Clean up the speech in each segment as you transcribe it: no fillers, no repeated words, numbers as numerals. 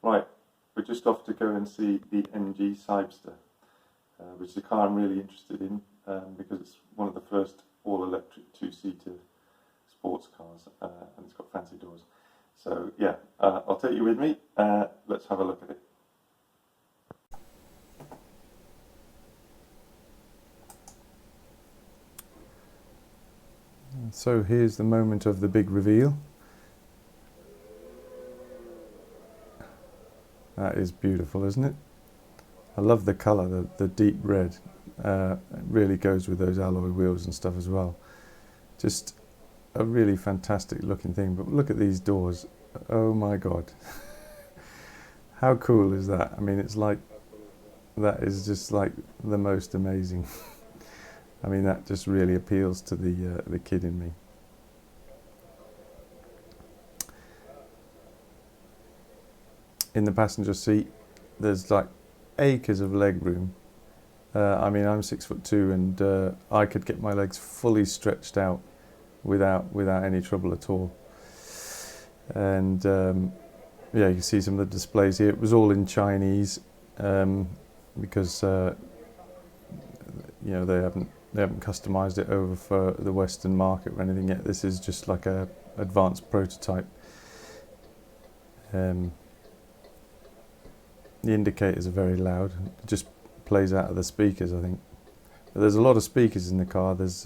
Right, we're just off to go and see the MG Cyberster, which is a car I'm really interested in because it's one of the first all-electric two-seater sports cars and it's got fancy doors. So yeah, I'll take you with me. Let's have a look at it. So here's the moment of the big reveal. That is beautiful, isn't it? I love the colour, the deep red. It really goes with those alloy wheels and stuff as well. Just a really fantastic looking thing. But look at these doors. Oh my god. How cool is that? I mean, it's like, that is just like the most amazing. I mean, that just really appeals to the kid in me. In the passenger seat, there's like acres of leg room. I mean, I'm 6'2", and I could get my legs fully stretched out without any trouble at all. And yeah, you can see some of the displays here. It was all in Chinese because you know, they haven't customized it over for the Western market or anything yet. This is just like a advanced prototype. The indicators are very loud. It just plays out of the speakers, I think. But there's a lot of speakers in the car. There's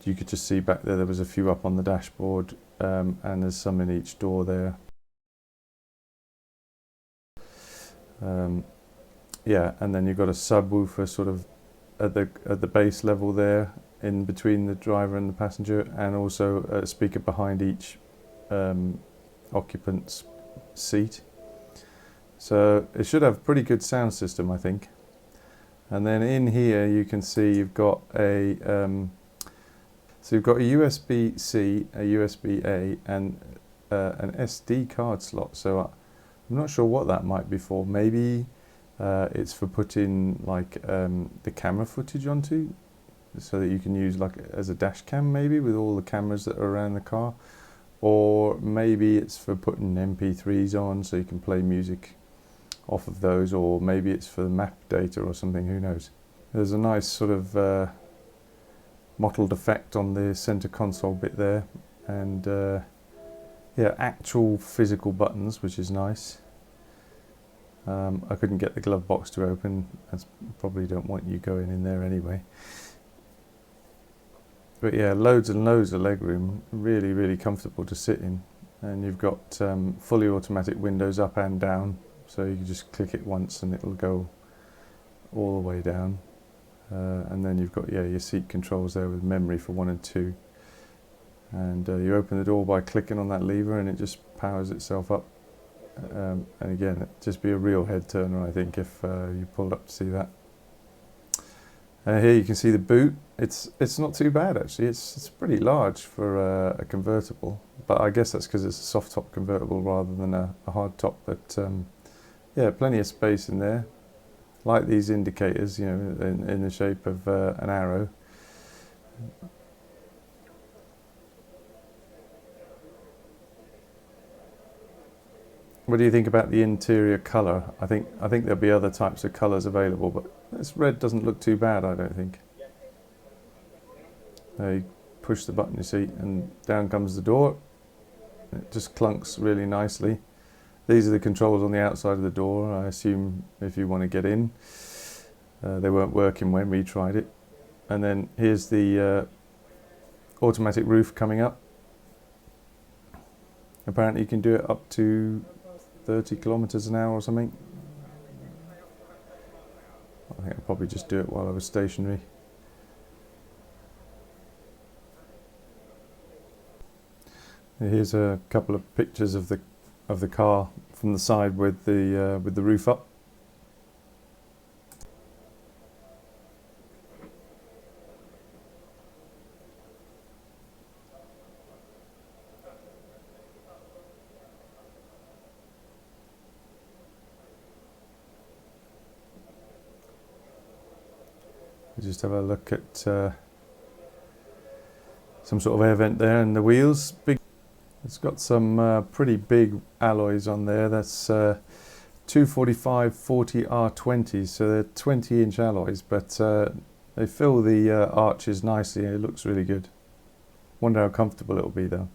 you could just see back there was a few up on the dashboard, and there's some in each door there. Yeah, and then you've got a subwoofer sort of at the base level there, in between the driver and the passenger, and also a speaker behind each occupant's seat. So it should have a pretty good sound system, I think. And then in here you can see you've got a so you've got a USB-C, a USB-A, and an SD card slot. So I'm not sure what that might be for. Maybe it's for putting like the camera footage onto, so that you can use like as a dash cam, maybe, with all the cameras that are around the car. Or maybe it's for putting MP3s on so you can play music off of those, or maybe it's for the map data or something, who knows. There's a nice sort of mottled effect on the center console bit there, and yeah, actual physical buttons, which is nice. I couldn't get the glove box to open, I probably don't want you going in there anyway. But yeah, loads and loads of legroom, really, really comfortable to sit in. And you've got fully automatic windows up and down, so you can just click it once and it'll go all the way down. And then you've got, yeah, your seat controls there with memory for 1 and 2. And you open the door by clicking on that lever and it just powers itself up. And again, it'd just be a real head turner, I think, if you pulled up to see that. Here you can see the boot. It's not too bad, actually. It's pretty large for a convertible, but I guess that's because it's a soft top convertible rather than a hard top. But yeah, plenty of space in there. Like these indicators, you know, in the shape of an arrow. What do you think about the interior colour? I think there'll be other types of colours available, but this red doesn't look too bad, I don't think. You push the button, you see, and down comes the door. It just clunks really nicely. These are the controls on the outside of the door, I assume, if you want to get in. They weren't working when we tried it. And then here's the automatic roof coming up. Apparently you can do it up to 30 kilometers an hour or something. I think I'll probably just do it while I was stationary. Here's a couple of pictures of the car from the side with the roof up. Just have a look at some sort of air vent there, and the wheels. It's got some pretty big alloys on there. That's 245 40 R20s, so they're 20-inch alloys, but they fill the arches nicely. It looks really good. Wonder how comfortable it'll be though.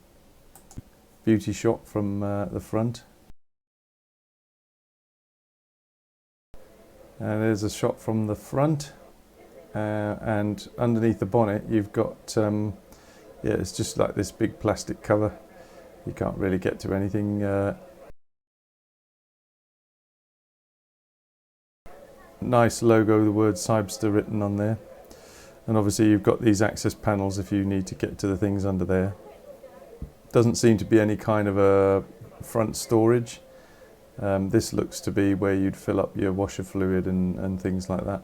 Beauty shot from the front. And there's a shot from the front, and underneath the bonnet you've got, yeah, it's just like this big plastic cover. You can't really get to anything. Nice logo, the word Cyberster written on there. And obviously you've got these access panels if you need to get to the things under there. Doesn't seem to be any kind of a front storage. This looks to be where you'd fill up your washer fluid and things like that.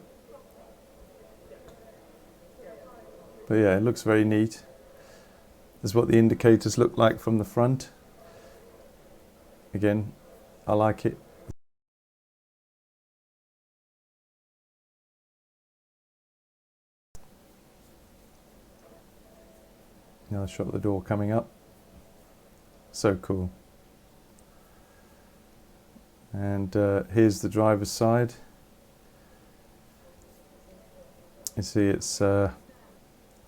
But yeah, it looks very neat. This is what the indicators look like from the front. Again, I like it. Another shot of the door coming up. So cool. And here's the driver's side. You see it's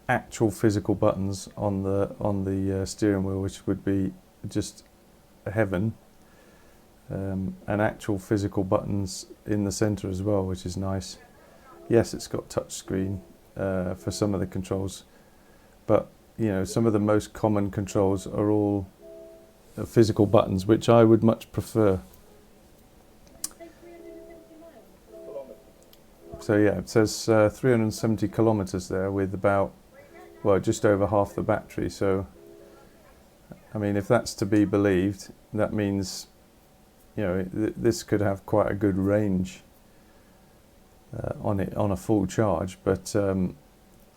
actual physical buttons on the steering wheel, which would be just heaven. And actual physical buttons in the center as well, which is nice. Yes, it's got touch screen for some of the controls, but you know, some of the most common controls are all physical buttons, which I would much prefer. So yeah, it says 370 kilometers there with about, well, just over half the battery. So I mean, if that's to be believed, that means, you know, this could have quite a good range on it on a full charge, but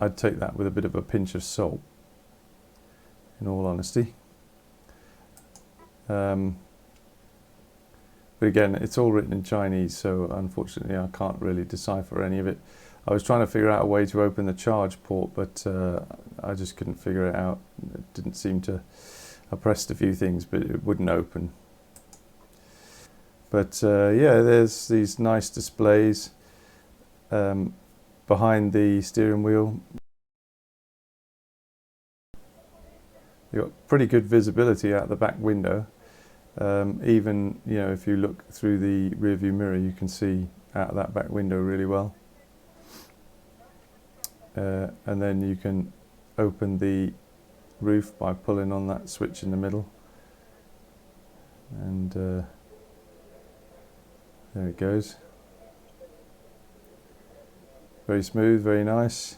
I'd take that with a bit of a pinch of salt, in all honesty. But again, it's all written in Chinese, so unfortunately I can't really decipher any of it. I was trying to figure out a way to open the charge port, but I just couldn't figure it out. It didn't seem to. I pressed a few things, but it wouldn't open. But yeah, there's these nice displays behind the steering wheel. You've got pretty good visibility out the back window. Even, you know, if you look through the rear view mirror, you can see out of that back window really well. And then you can open the roof by pulling on that switch in the middle. And there it goes. Very smooth, very nice.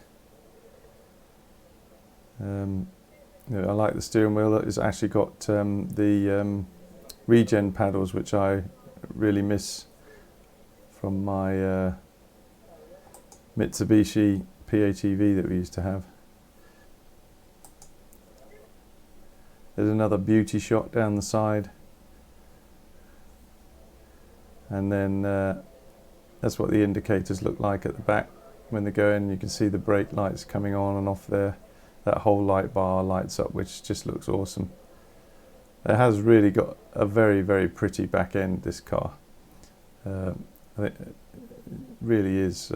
You know, I like the steering wheel. It's actually got the regen paddles, which I really miss from my Mitsubishi PHEV that we used to have. There's another beauty shot down the side, and then that's what the indicators look like at the back when they go in. You can see the brake lights coming on and off there. That whole light bar lights up, which just looks awesome. It has really got a very, very pretty back end, this car. I think it really is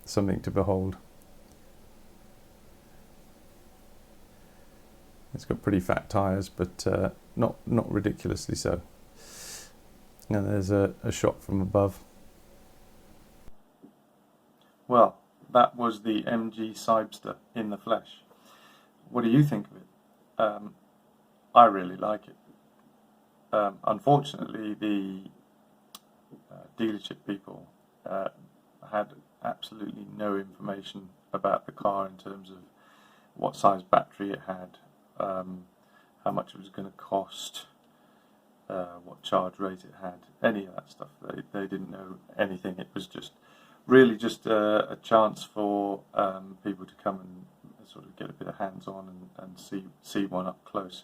something to behold. It's got pretty fat tyres, but not ridiculously so. And there's a shot from above. Well, that was the MG Cyberster in the flesh. What do you think of it? I really like it. Unfortunately, the dealership people had absolutely no information about the car in terms of what size battery it had, how much it was going to cost, what charge rate it had, any of that stuff. They didn't know anything. It was just really just a chance for people to come and sort of get a bit of hands-on and see one up close.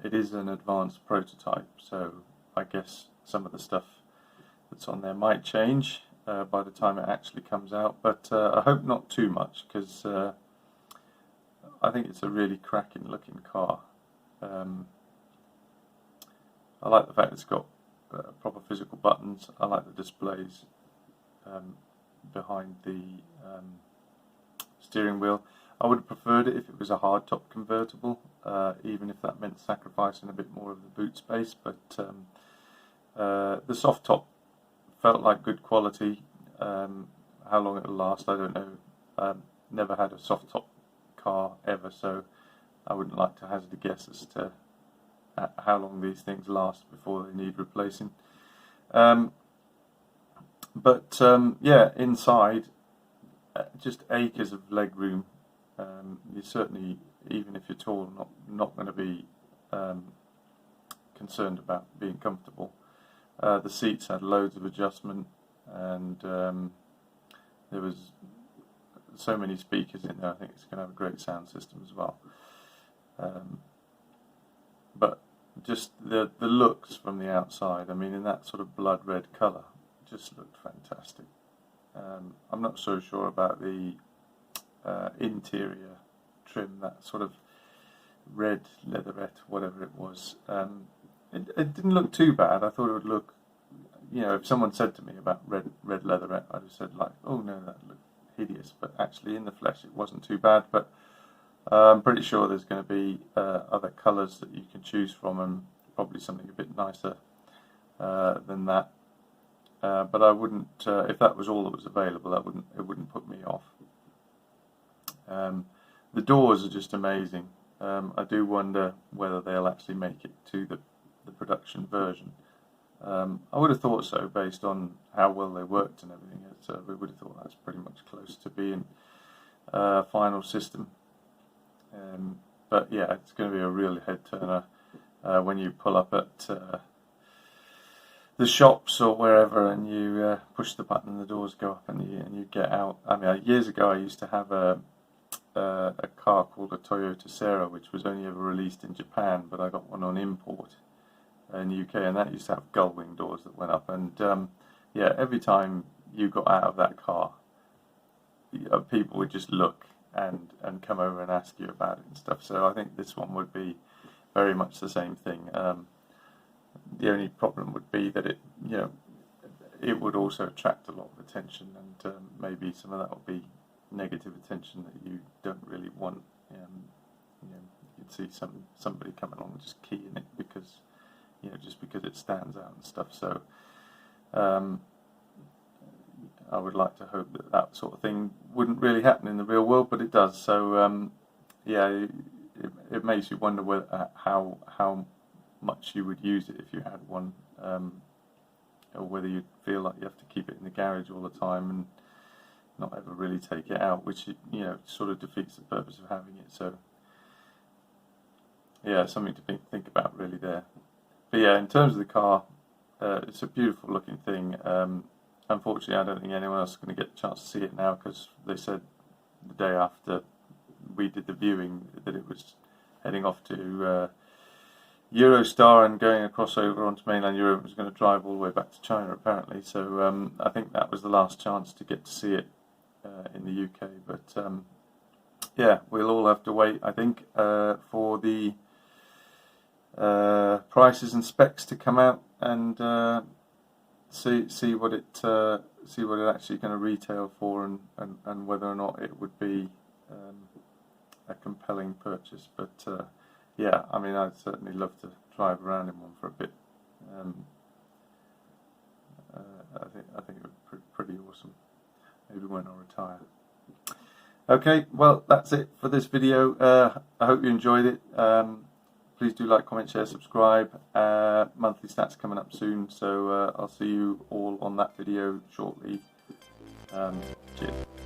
It is an advanced prototype, so I guess some of the stuff that's on there might change. by the time it actually comes out, but I hope not too much, because I think it's a really cracking looking car. I like the fact it's got proper physical buttons. I like the displays behind the steering wheel. I would have preferred it if it was a hardtop convertible, even if that meant sacrificing a bit more of the boot space, but the soft top felt like good quality. How long it'll last, I don't know. Never had a soft top car ever, so I wouldn't like to hazard a guess as to how long these things last before they need replacing. Yeah, inside, just acres of leg room. You certainly, even if you're tall, not going to be concerned about being comfortable. The seats had loads of adjustment, and there was so many speakers in there. I think it's going to have a great sound system as well. But just the looks from the outside, I mean, in that sort of blood red colour, just looked fantastic. I'm not so sure about the interior trim, that sort of red leatherette, whatever it was. It didn't look too bad. I thought it would look, you know, if someone said to me about red leatherette, I'd have said like, oh no, that looked hideous. But actually in the flesh it wasn't too bad. But I'm pretty sure there's going to be other colours that you can choose from, and probably something a bit nicer than that. But I wouldn't, if that was all that was available, it wouldn't put me off. The doors are just amazing. I do wonder whether they'll actually make it to the production version. I would have thought so, based on how well they worked and everything. We would have thought that's pretty much close to being final system. But yeah, it's going to be a real head turner when you pull up at the shops or wherever, and you push the button and the doors go up, and you get out. I mean, years ago I used to have a car called a Toyota Sera, which was only ever released in Japan, but I got one on import in the UK, and that used to have gull wing doors that went up. And yeah, every time you got out of that car, people would just look and come over and ask you about it and stuff. So I think this one would be very much the same thing. The only problem would be that it, you know, it would also attract a lot of attention, and maybe some of that will be negative attention that you don't really want. You know, you'd see somebody come along and just key in it because, you know, just because it stands out and stuff. So I would like to hope that that sort of thing wouldn't really happen in the real world, but it does. So yeah, it makes you wonder whether, how much you would use it if you had one, or whether you'd feel like you have to keep it in the garage all the time and not ever really take it out, which, you know, sort of defeats the purpose of having it. So yeah, something to think about really there. But yeah, in terms of the car, it's a beautiful looking thing. Unfortunately, I don't think anyone else is going to get a chance to see it now, because they said the day after we did the viewing that it was heading off to Eurostar and going across over onto mainland Europe. It was going to drive all the way back to China, apparently. So I think that was the last chance to get to see it in the UK. But yeah, we'll all have to wait, I think, for the prices and specs to come out, and see what it actually going to retail for, and whether or not it would be a compelling purchase. But yeah, I mean, I'd certainly love to drive around in one for a bit. I think it would be pretty awesome. Maybe when I retire. Okay, well, that's it for this video. I hope you enjoyed it. Please do like, comment, share, subscribe. Monthly stats coming up soon, so I'll see you all on that video shortly. Cheers.